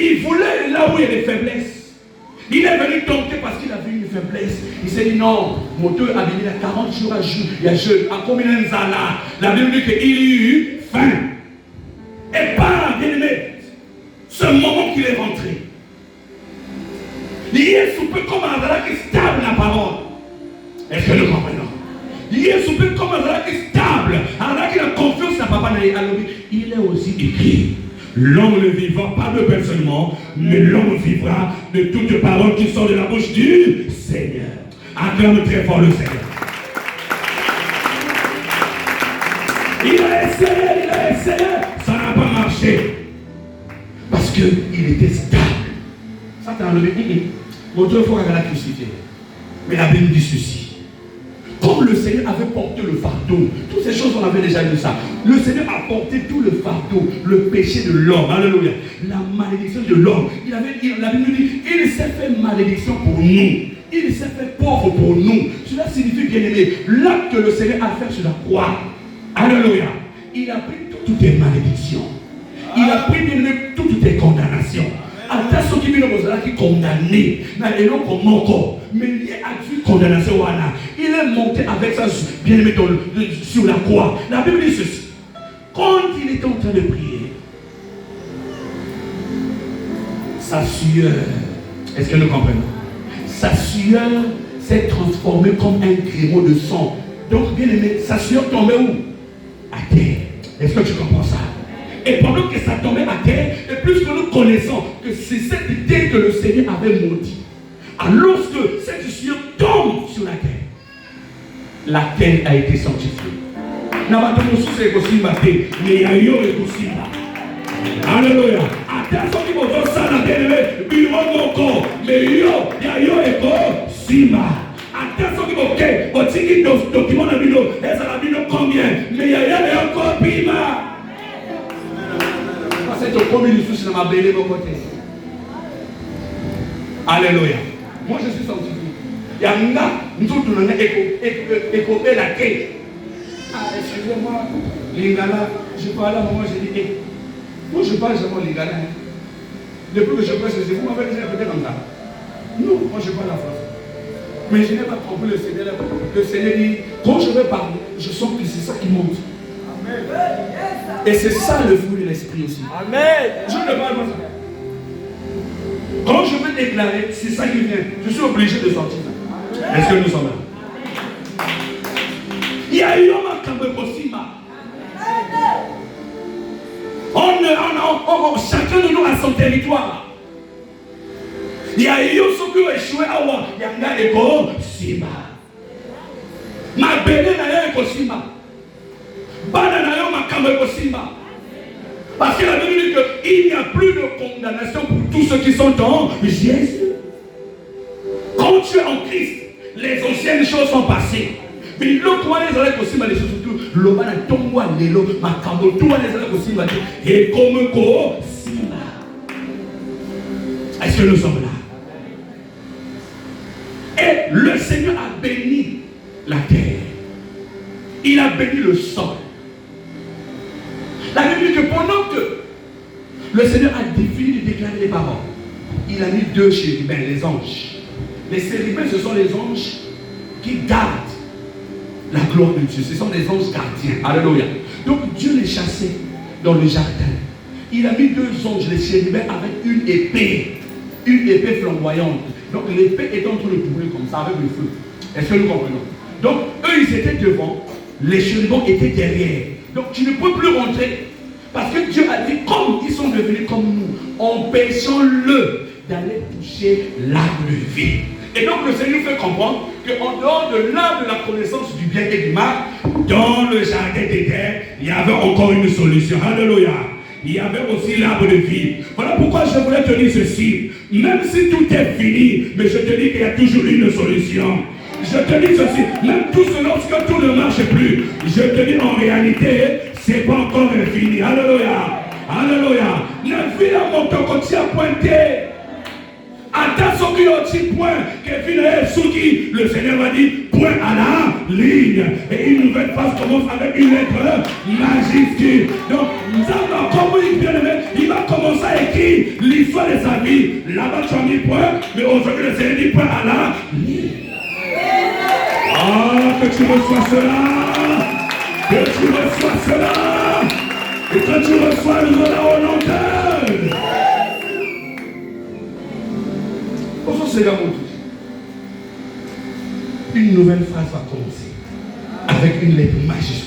Il voulait là où il y a des faiblesses. Il est venu tenter parce qu'il a vu une faiblesse. Il s'est dit non, mon Dieu a béni à 40 jours à jour. Il y a jeûne. À combien de temps là? La Bible dit qu'il y a eu faim. Et pas, bien aimé, ce moment qu'il est rentré. Il est soupé comme un endroit qui est stable la parole. Est-ce que nous comprenons? Il est soupé comme un endroit qui est stable. Un endroit qui a confiance à papa. Il est aussi écrit. L'homme ne vivra pas de pain seulement, mais l'homme vivra de toutes paroles qui sortent de la bouche du Seigneur. Acclame très fort le Seigneur. Il a essayé, ça n'a pas marché. Parce qu'il était stable. Ça t'a enlevé. Mon Dieu, il faut regarder la crucifixion. Mais la Bible dit ceci. Comme le Seigneur avait porté le fardeau, toutes ces choses, on avait déjà lu ça. Le Seigneur a porté tout le fardeau, le péché de l'homme, alléluia, la malédiction de l'homme. La Bible dit, il s'est fait malédiction pour nous. Il s'est fait pauvre pour nous. Cela signifie, bien aimé, l'acte que le Seigneur a fait sur la croix, alléluia, il a pris toutes tes malédictions. Il a pris, bien aimé, toutes tes condamnations. À ceux qui viennent condamner, mais lié à Dieu, condamnation, il est monté avec ça, bien aimé, sur la croix. La Bible dit ceci. Quand il était en train de prier, sa sueur, est-ce que nous comprenons? Sa sueur s'est transformée comme un gréement de sang. Donc, bien aimé, sa sueur tombait où? À terre. Est-ce que tu comprends ça? Et pendant que ça tombait à terre, et plus que nous connaissons que c'est cette idée que le Seigneur avait maudit. Alors que cette sueur tombe sur la terre a été sanctifiée. Alléluia. Alléluia. Moi je suis sanctifié. Il y a un gars, nous autres nous avons écopé la quai. Ah, excusez-moi, Lingala, je parle à moi, j'ai dit, moi je parle seulement Lingala. Depuis que je prêche, vous m'avez déjà répété comme ça. Non, moi je parle en français. Mais je n'ai pas compris le Seigneur. Le Seigneur dit, quand je vais parler, je sens que c'est ça qui monte. Amen. Et c'est ça le fruit de l'esprit aussi. Amen. Je ne parle pas ça. Quand je veux déclarer, c'est ça qui vient. Je suis obligé de sortir. Est-ce que nous sommes là? Il y a eu un Kambekosima. Chacun de nous a son territoire. Il y a eu ceux qui ont échoué à Wa. Yanga Eko Sima. Ma bébé n'a pas Kosima. Banana ma Kambekosima. Parce que la Bible dit qu'il n'y a plus de condamnation pour tous ceux qui sont en Jésus. Quand tu es en Christ, les anciennes choses sont passées. Mais l'autre one les allait aussi mal les choses surtout. L'obana tombe à l'élo, ma cambo, tout les allait aussi mal. Et comme ko sima. Est-ce que nous sommes là? Et le Seigneur a béni la terre. Il a béni le sol. La Bible dit que pendant que le Seigneur a fini de déclarer les paroles, il a mis deux chérubins, les anges. Les chérubins, ce sont les anges qui gardent la gloire de Dieu. Ce sont des anges gardiens. Alléluia. Donc Dieu les chassait dans le jardin. Il a mis deux anges, les chérubins, avec une épée flamboyante. Donc l'épée est en train de brûler comme ça avec le feu. Est-ce que nous comprenons? Donc eux, ils étaient devant, les chérubins étaient derrière. Donc tu ne peux plus rentrer. Parce que Dieu a dit, comme ils sont devenus comme nous, empêchons-le d'aller toucher l'arbre de vie. Et donc le Seigneur fait comprendre qu'en dehors de l'arbre de la connaissance du bien et du mal, dans le jardin d'Éden, il y avait encore une solution. Alléluia. Il y avait aussi l'arbre de vie. Voilà pourquoi je voulais te dire ceci. Même si tout est fini, mais je te dis qu'il y a toujours une solution. Je te dis ceci, même tout cela, lorsque tout ne marche plus, je te dis en réalité, c'est pas encore fini. Alléluia. Alléluia. La vie à mon côté a pointé. Attends ce qui a dit point, le Seigneur va dire point à la ligne. Et une nouvelle phrase commence avec une lettre majuscule. Donc, comment il va commencer à écrire l'histoire. l'histoire de sa vie, là-bas tu as mis point, mais aujourd'hui le Seigneur dit point à la vie. Ah, que tu reçois cela, que tu reçois cela, et quand tu reçois le au long terme. Bonjour, c'est l'amour. Une nouvelle phase va commencer avec une lettre majuscule.